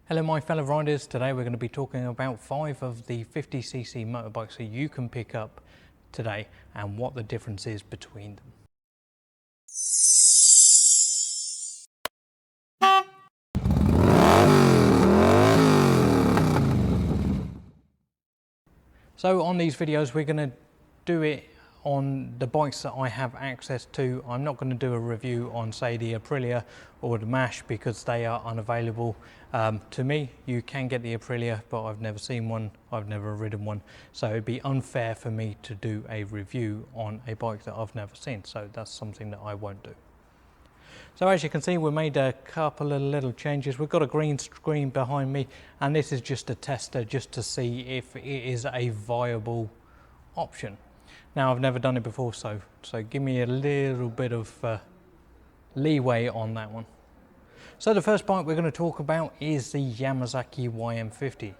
Hello my fellow riders, today we're going to be talking about 5 of the 50cc motorbikes that you can pick up today and what the difference is between them. So on these videos we're going to do it on the bikes that I have access to. I'm not going to do a review on, say, the Aprilia or the Mash because they are unavailable to me. You can get the Aprilia, but I've never seen one, I've never ridden one, so it'd be unfair for me to do a review on a bike that I've never seen, so that's something that I won't do. So as you can see, we made a couple of little changes. We've got a green screen behind me, and this is just a tester just to see if it is a viable option. Now, I've never done it before, so give me a little bit of leeway on that one. So the first bike we're going to talk about is the Yamasaki YM50.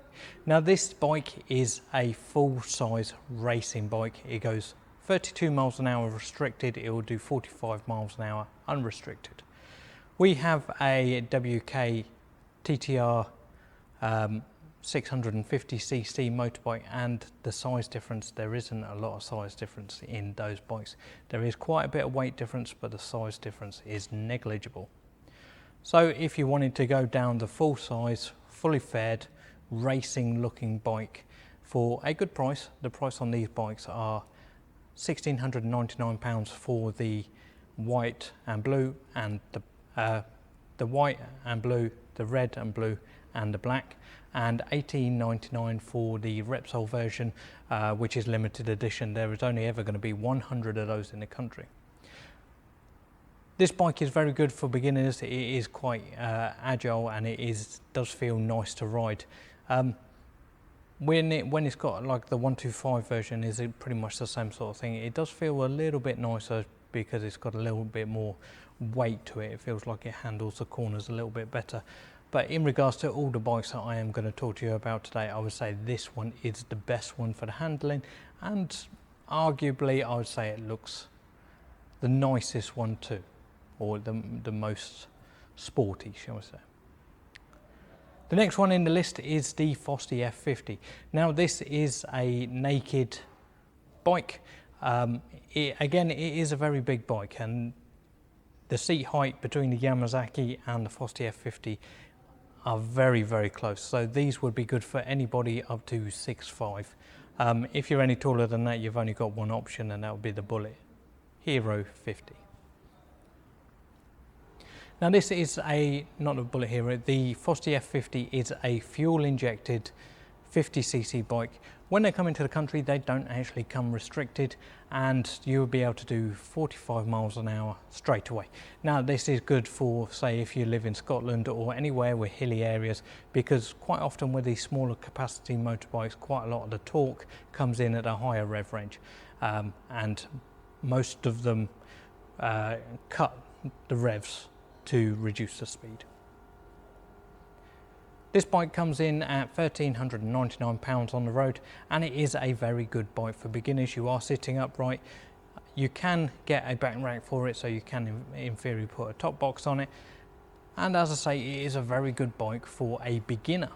Now this bike is a full-size racing bike. It goes 32 miles an hour restricted, it will do 45 miles an hour unrestricted. We have a WK TTR 650cc motorbike, and the size difference, there isn't a lot of size difference in those bikes. There is quite a bit of weight difference, but the size difference is negligible. So if you wanted to go down the full size, fully fed, racing looking bike for a good price, the price on these bikes are £1,699 for the white and blue, and the white and blue, the red and blue, and the black, and £18.99 for the Repsol version, which is limited edition. There is only ever going to be 100 of those in the country. This bike is very good for beginners. It is quite agile, and it does feel nice to ride. When it's got like the 125 version, is it pretty much the same sort of thing. It does feel a little bit nicer because it's got a little bit more weight to it. It feels like it handles the corners a little bit better. But in regards to all the bikes that I am going to talk to you about today, I would say this one is the best one for the handling, and arguably I would say it looks the nicest one too, or the most sporty, shall we say. The next one in the list is the Fosti F50. Now this is a naked bike. Again, it is a very big bike, and the seat height between the Yamasaki and the Fosti F50 are very, very close. So these would be good for anybody up to 6'5". If you're any taller than that, you've only got one option, and that would be the Bullit Hero 50. Now this is not a Bullit Hero, the Fosti F50 is a fuel injected 50cc bike. When they come into the country, they don't actually come restricted, and you'll be able to do 45 miles an hour straight away. Now this is good for, say, if you live in Scotland or anywhere with hilly areas, because quite often with these smaller capacity motorbikes, quite a lot of the torque comes in at a higher rev range, and most of them cut the revs to reduce the speed. This bike comes in at £1,399 on the road, and it is a very good bike for beginners. You are sitting upright. You can get a back rack for it, so you can in theory put a top box on it. And as I say, it is a very good bike for a beginner.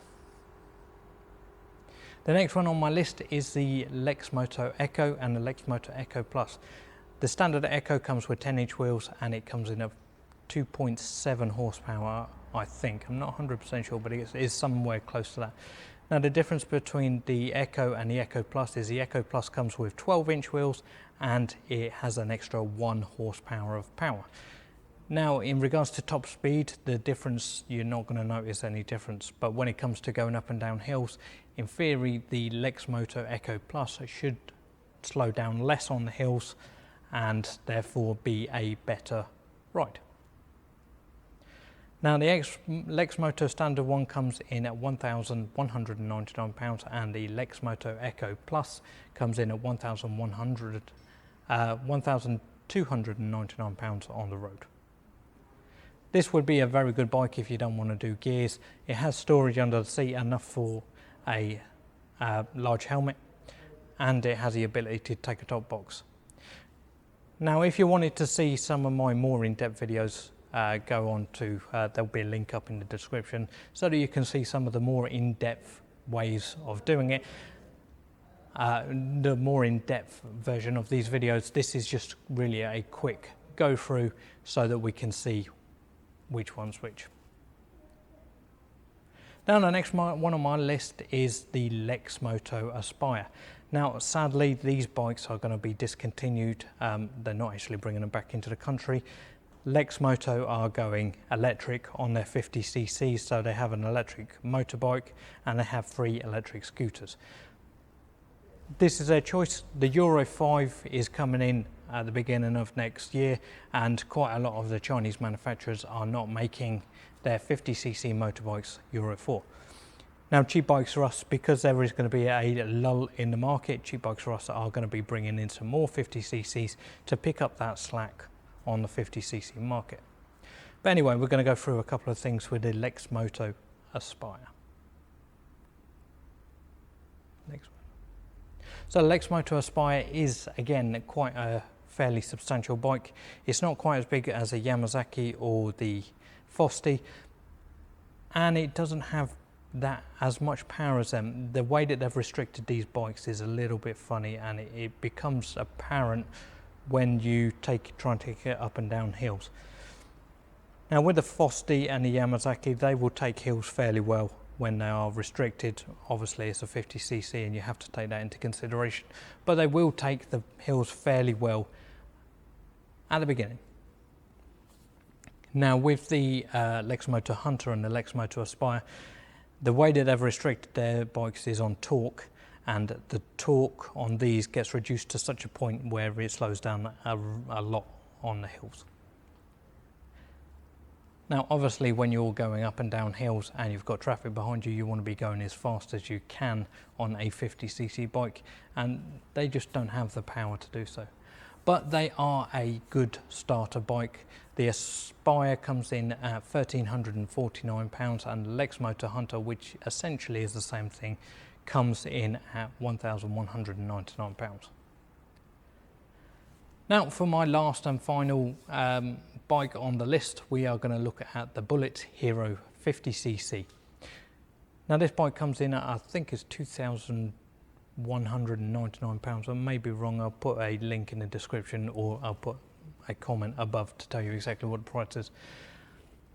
The next one on my list is the Lexmoto Echo and the Lexmoto Echo Plus. The standard Echo comes with 10-inch wheels, and it comes in a 2.7 horsepower, I think. I'm not 100% sure, but it is somewhere close to that. Now the difference between the Echo and the Echo Plus is the Echo Plus comes with 12-inch wheels, and it has an extra 1 horsepower of power. Now in regards to top speed, the difference, you're not going to notice any difference, but when it comes to going up and down hills, in theory the Lexmoto Echo Plus should slow down less on the hills and therefore be a better ride. Now the Lexmoto standard one comes in at £1,199, and the Lexmoto Echo Plus comes in at £1,299 on the road. This would be a very good bike if you don't want to do gears. It has storage under the seat, enough for a large helmet, and it has the ability to take a top box. Now if you wanted to see some of my more in-depth videos go on to, there'll be a link up in the description so that you can see some of the more in-depth ways of doing it. The more in-depth version of these videos, this is just really a quick go through so that we can see which one's which. Now the next one on my list is the Lexmoto Aspire. Now sadly these bikes are going to be discontinued, they're not actually bringing them back into the country. Lexmoto are going electric on their 50cc, so they have an electric motorbike and they have 3 electric scooters. This is their choice. The Euro 5 is coming in at the beginning of next year, and quite a lot of the Chinese manufacturers are not making their 50cc motorbikes Euro 4. Now cheapbikesrus, because there is going to be a lull in the market, cheapbikesrus are going to be bringing in some more 50cc's to pick up that slack on the 50cc market. But anyway, we're going to go through a couple of things with the Lexmoto Aspire. So the Lexmoto Aspire is again quite a fairly substantial bike. It's not quite as big as a Yamasaki or the Fosti, and it doesn't have that as much power as them. The way that they've restricted these bikes is a little bit funny, and it becomes apparent when you try and take it up and down hills. Now with the Fosti and the Yamasaki, they will take hills fairly well when they are restricted. Obviously it's a 50cc and you have to take that into consideration, but they will take the hills fairly well at the beginning. Now with the Lexmoto Hunter and the Lexmoto Aspire, the way that they've restricted their bikes is on torque, and the torque on these gets reduced to such a point where it slows down a lot on the hills. Now obviously when you're going up and down hills and you've got traffic behind you, you want to be going as fast as you can on a 50cc bike, and they just don't have the power to do so. But they are a good starter bike. The Aspire comes in at £1,349, and the Lexmoto Hunter, which essentially is the same thing, comes in at £1,199. Now for my last and final bike on the list, we are going to look at the Bullit Hero 50cc. Now this bike comes in at, I think it's £2,199. I may be wrong. I'll put a link in the description, or I'll put a comment above to tell you exactly what the price is.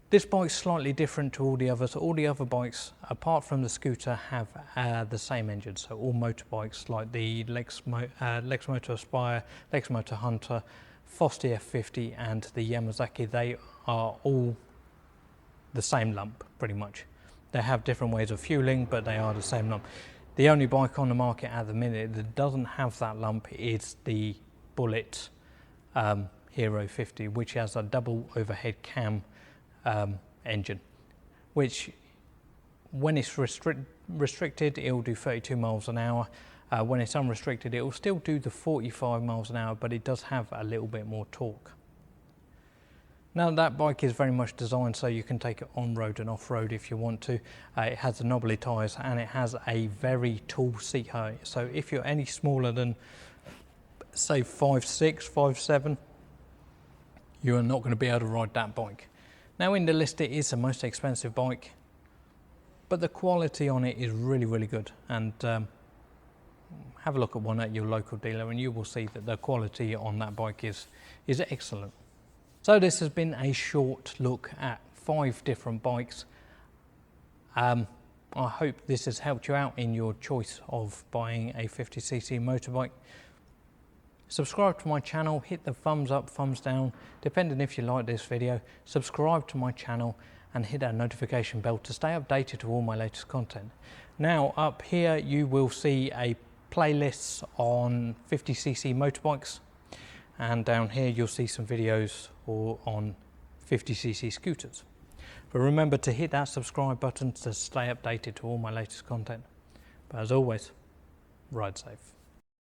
This bike's slightly different to all the others. All the other bikes, apart from the scooter, have the same engine. So all motorbikes like the Lexmoto Aspire, Lexmoto Hunter, Fosti F50 and the Yamasaki, they are all the same lump pretty much. They have different ways of fueling, but they are the same lump. The only bike on the market at the minute that doesn't have that lump is the Bullit Hero 50, which has a double overhead cam engine, which when it's restricted it will do 32 miles an hour. When it's unrestricted it will still do the 45 miles an hour, but it does have a little bit more torque. Now that bike is very much designed so you can take it on road and off road if you want to. It has the knobbly tyres and it has a very tall seat height, so if you're any smaller than say 5'6", 5'7", you are not going to be able to ride that bike. Now in the list it is the most expensive bike, but the quality on it is really, really good, and have a look at one at your local dealer and you will see that the quality on that bike is excellent. So this has been a short look at 5 different bikes. I hope this has helped you out in your choice of buying a 50cc motorbike. Subscribe to my channel, hit the thumbs up, thumbs down, depending if you like this video. Subscribe to my channel and hit that notification bell to stay updated to all my latest content. Now up here you will see a playlist on 50cc motorbikes, and down here you'll see some videos on 50cc scooters. But remember to hit that subscribe button to stay updated to all my latest content. But as always, ride safe.